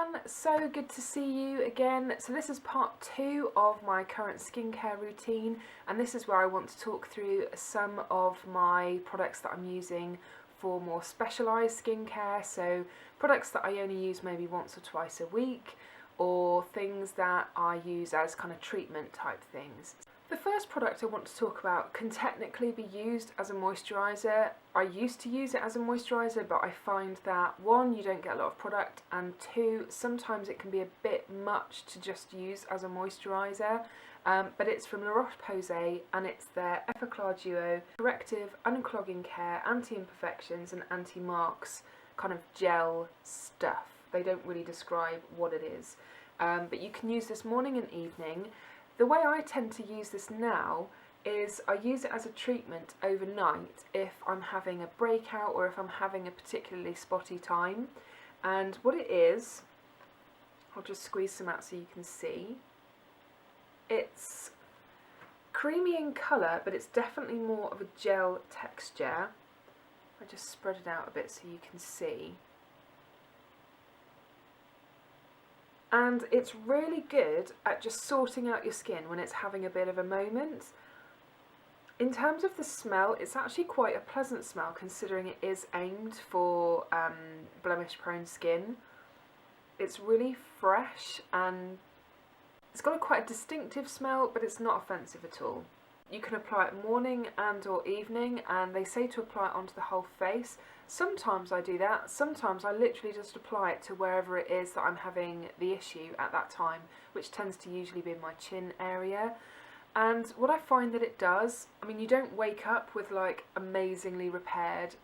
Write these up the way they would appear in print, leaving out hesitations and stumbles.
everyone, so good to see you again. So this is part 2 of my current skincare routine, and this is where I want to talk through some of my products that I'm using for more specialised skincare, so products that I only use maybe once or twice a week, or things that I use as kind of treatment type things. The first product I want to talk about can technically be used as a moisturiser. I used to use it as a moisturiser, but I find that 1, you don't get a lot of product, and 2, sometimes it can be a bit much to just use as a moisturiser. But it's from Roche Posay, and it's their Effaclar Duo Corrective Unclogging Care Anti-Imperfections and Anti-Marks kind of gel stuff. They don't really describe what it is, but you can use this morning and evening. The way I tend to use this now is I use it as a treatment overnight if I'm having a breakout or if I'm having a particularly spotty time. And what it is, I'll just squeeze some out so you can see. It's creamy in colour, but it's definitely more of a gel texture. I just spread it out a bit so you can see. And it's really good at just sorting out your skin when it's having a bit of a moment. In terms of the smell, it's actually quite a pleasant smell considering it is aimed for blemish prone skin. It's really fresh and it's got quite a distinctive smell, but it's not offensive at all. You can apply it morning and or evening, and they say to apply it onto the whole face. Sometimes I do that, sometimes I literally just apply it to wherever it is that I'm having the issue at that time, which tends to usually be in my chin area. And what I find that it does, I mean, you don't wake up with like amazingly repaired,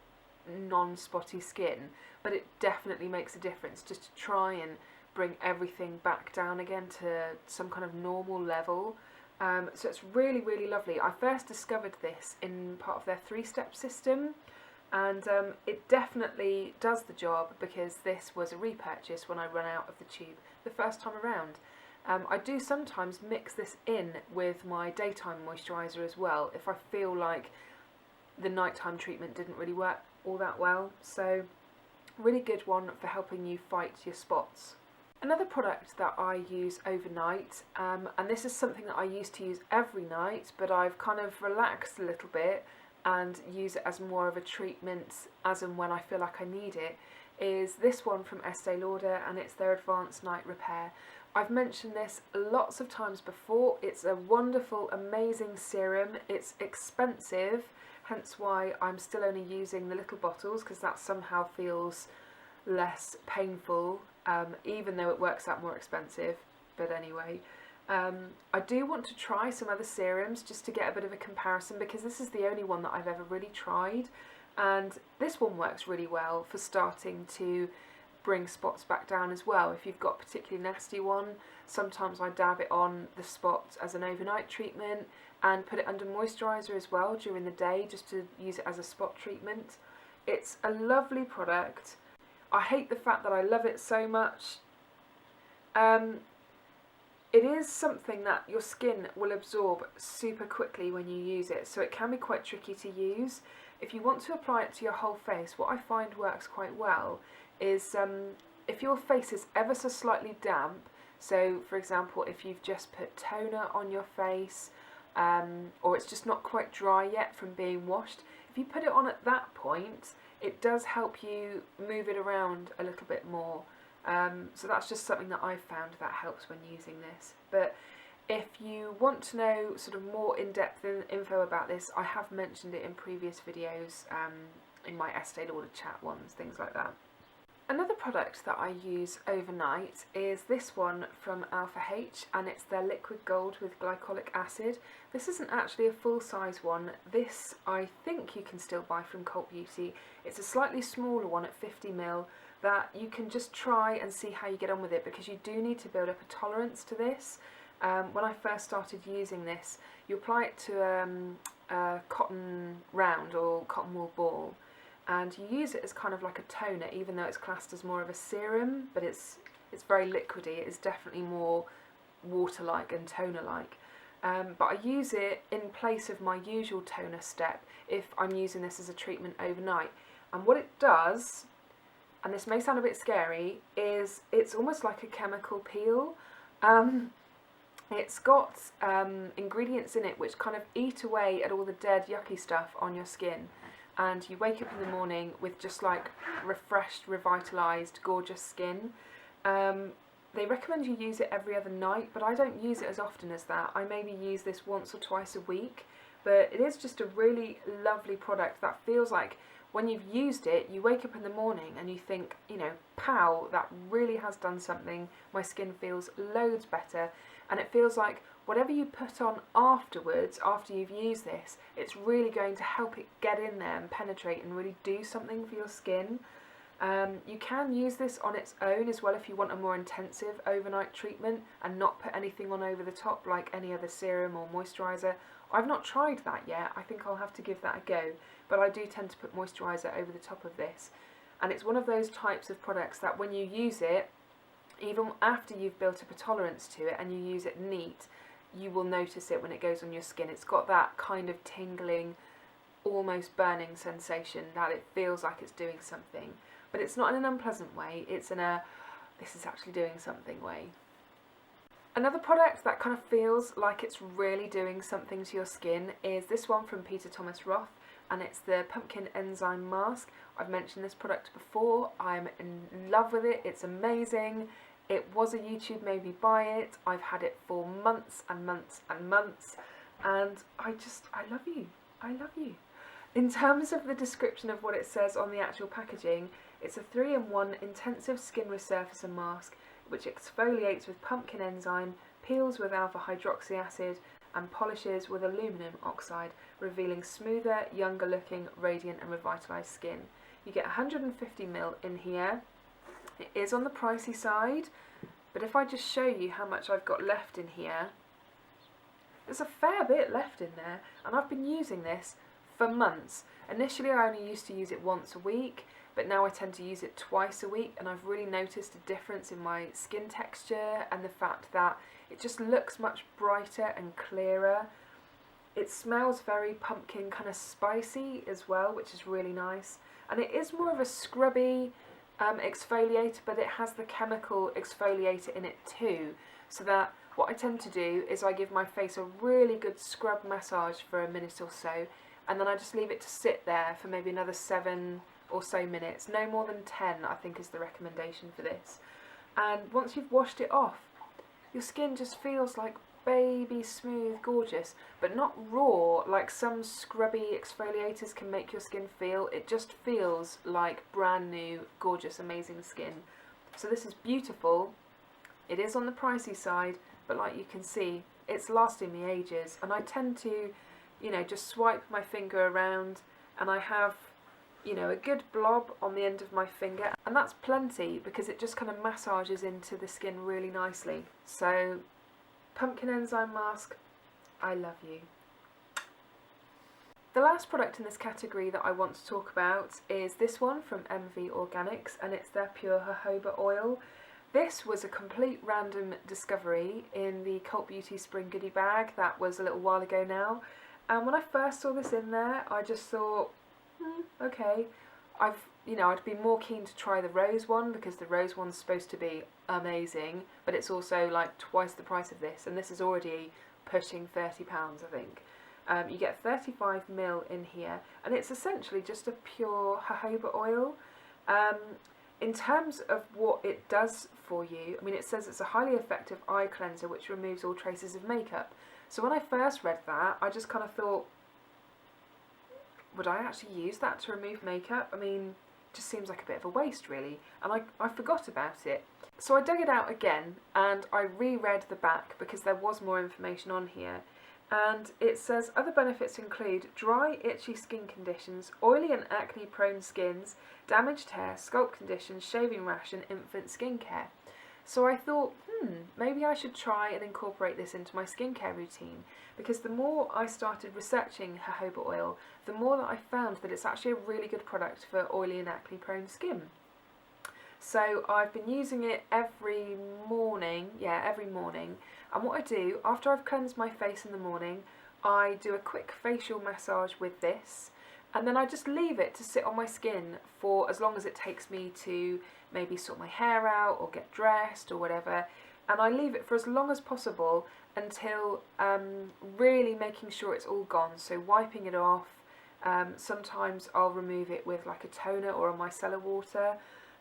non-spotty skin, but it definitely makes a difference just to try and bring everything back down again to some kind of normal level. So it's really, really lovely. I first discovered this in part of their 3-step system, and it definitely does the job because this was a repurchase when I ran out of the tube the first time around. I do sometimes mix this in with my daytime moisturiser as well if I feel like the nighttime treatment didn't really work all that well. So really good one for helping you fight your spots. Another product that I use overnight, and this is something that I used to use every night, but I've kind of relaxed a little bit and use it as more of a treatment as and when I feel like I need it, is this one from Estee Lauder, and it's their Advanced Night Repair. I've mentioned this lots of times before. It's a wonderful, amazing serum. It's expensive, hence why I'm still only using the little bottles, because that somehow feels less painful, even though it works out more expensive. But anyway, I do want to try some other serums just to get a bit of a comparison, because this is the only one that I've ever really tried, and this one works really well for starting to bring spots back down as well. If you've got a particularly nasty one, sometimes I dab it on the spots as an overnight treatment and put it under moisturiser as well during the day, just to use it as a spot treatment. It's a lovely product. I hate the fact that I love it so much. It is something that your skin will absorb super quickly when you use it, so it can be quite tricky to use. If you want to apply it to your whole face, what I find works quite well is if your face is ever so slightly damp, so for example if you've just put toner on your face, or it's just not quite dry yet from being washed, if you put it on at that point, it does help you move it around a little bit more. So that's just something that I've found that helps when using this. But if you want to know sort of more in-depth info about this, I have mentioned it in previous videos, in my Estee Lauder chat ones, things like that. Another product that I use overnight is this one from Alpha H, and it's their Liquid Gold with Glycolic Acid. This isn't actually a full-size one. This I think you can still buy from Cult Beauty. It's a slightly smaller one at 50ml that you can just try and see how you get on with it, because you do need to build up a tolerance to this. When I first started using this, you apply it to a cotton round or cotton wool ball, and you use it as kind of like a toner, even though it's classed as more of a serum, but it's very liquidy. It is definitely more water-like and toner-like. But I use it in place of my usual toner step if I'm using this as a treatment overnight. And what it does and this may sound a bit scary, is it's almost like a chemical peel. It's got ingredients in it which kind of eat away at all the dead yucky stuff on your skin, and you wake up in the morning with just like refreshed, revitalised, gorgeous skin. They recommend you use it every other night, but I don't use it as often as that. I maybe use this once or twice a week, but it is just a really lovely product that feels like when you've used it, you wake up in the morning and you think, you know, pow, that really has done something. My skin feels loads better, and it feels like whatever you put on afterwards, after you've used this, it's really going to help it get in there and penetrate and really do something for your skin. You can use this on its own as well if you want a more intensive overnight treatment and not put anything on over the top like any other serum or moisturiser. I've not tried that yet. I think I'll have to give that a go, but I do tend to put moisturiser over the top of this. And it's one of those types of products that when you use it, even after you've built up a tolerance to it and you use it neat, you will notice it when it goes on your skin. It's got that kind of tingling, almost burning sensation that it feels like it's doing something. But it's not in an unpleasant way, it's in a, this is actually doing something way. Another product that kind of feels like it's really doing something to your skin is this one from Peter Thomas Roth, and it's the Pumpkin Enzyme Mask. I've mentioned this product before, I'm in love with it, it's amazing. It was a YouTube made me buy it, I've had it for months and months and months, and I love you, I love you. In terms of the description of what it says on the actual packaging, it's a 3-in-1 intensive skin resurfacer mask which exfoliates with pumpkin enzyme, peels with alpha hydroxy acid, and polishes with aluminum oxide, revealing smoother, younger looking, radiant and revitalised skin. You get 150ml in here. It is on the pricey side, but if I just show you how much I've got left in here, there's a fair bit left in there, and I've been using this for months. Initially I only used to use it once a week, but now I tend to use it twice a week, and I've really noticed a difference in my skin texture and the fact that it just looks much brighter and clearer. It smells very pumpkin, kind of spicy as well, which is really nice, and it is more of a scrubby exfoliator, but it has the chemical exfoliator in it too, so that what I tend to do is I give my face a really good scrub massage for a minute or so, and then I just leave it to sit there for maybe another 7 or so minutes, no more than 10 I think is the recommendation for this. And once you've washed it off, your skin just feels like baby smooth, gorgeous, but not raw like some scrubby exfoliators can make your skin feel. It just feels like brand new, gorgeous, amazing skin. So this is beautiful. It is on the pricey side, but like you can see, it's lasting me ages, and I tend to, you know, just swipe my finger around, and I have, you know, a good blob on the end of my finger, and that's plenty because it just kind of massages into the skin really nicely. So Pumpkin Enzyme Mask, I love you. The last product in this category that I want to talk about is this one from MV Organics, and it's their pure jojoba oil. This was a complete random discovery in the Cult Beauty Spring goodie bag that was a little while ago now, and when I first saw this in there I just thought, okay, I'd be more keen to try the rose one because the rose one's supposed to be amazing, but it's also like twice the price of this, and this is already pushing £30 I think. You get 35ml in here, and it's essentially just a pure jojoba oil. In terms of what it does for you, I mean, it says it's a highly effective eye cleanser which removes all traces of makeup. So when I first read that, I just kind of thought, would I actually use that to remove makeup? I mean, it just seems like a bit of a waste really, and I forgot about it. So I dug it out again and I reread the back because there was more information on here, and it says other benefits include dry, itchy skin conditions, oily and acne prone skins, damaged hair, scalp conditions, shaving rash and infant skincare. So I thought, maybe I should try and incorporate this into my skincare routine, because the more I started researching jojoba oil, the more that I found that it's actually a really good product for oily and acne prone skin. So I've been using it every morning, and what I do, after I've cleansed my face in the morning, I do a quick facial massage with this, and then I just leave it to sit on my skin for as long as it takes me to maybe sort my hair out or get dressed or whatever, and I leave it for as long as possible until really making sure it's all gone, so wiping it off. Sometimes I'll remove it with like a toner or a micellar water,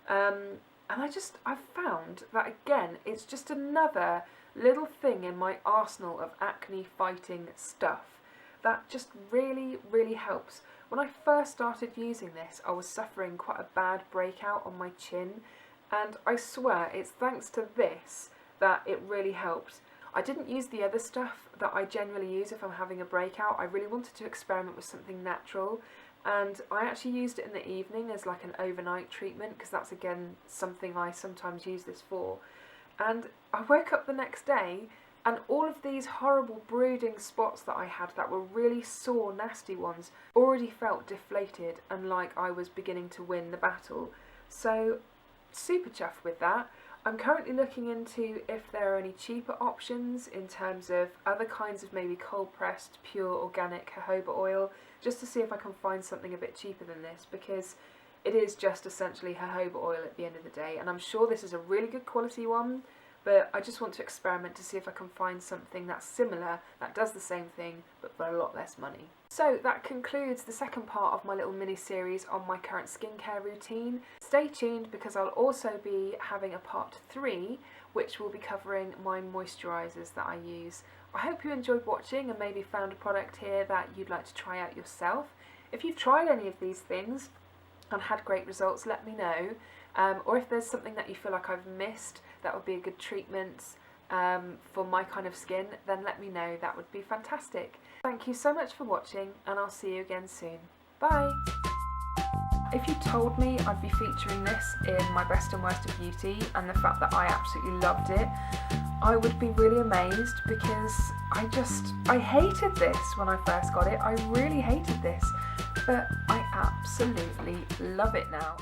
and I've found that again it's just another little thing in my arsenal of acne fighting stuff that just really helps. When I first started using this, I was suffering quite a bad breakout on my chin, and I swear it's thanks to this that it really helped. I didn't use the other stuff that I generally use if I'm having a breakout. I really wanted to experiment with something natural, and I actually used it in the evening as like an overnight treatment, because that's again something I sometimes use this for. And I woke up the next day and all of these horrible brooding spots that I had that were really sore, nasty ones, already felt deflated and like I was beginning to win the battle. So super chuffed with that. I'm currently looking into if there are any cheaper options in terms of other kinds of maybe cold pressed, pure organic jojoba oil, just to see if I can find something a bit cheaper than this, because it is just essentially jojoba oil at the end of the day, and I'm sure this is a really good quality one, but I just want to experiment to see if I can find something that's similar, that does the same thing, but for a lot less money. So that concludes the second part of my little mini-series on my current skincare routine. Stay tuned, because I'll also be having a part 3, which will be covering my moisturisers that I use. I hope you enjoyed watching and maybe found a product here that you'd like to try out yourself. If you've tried any of these things and had great results, let me know. Or if there's something that you feel like I've missed that would be a good treatment for my kind of skin, then let me know. That would be fantastic. Thank you so much for watching, and I'll see you again soon. Bye! If you told me I'd be featuring this in my best and worst of beauty, and the fact that I absolutely loved it, I would be really amazed, because I hated this when I first got it. I really hated this, but I absolutely love it now.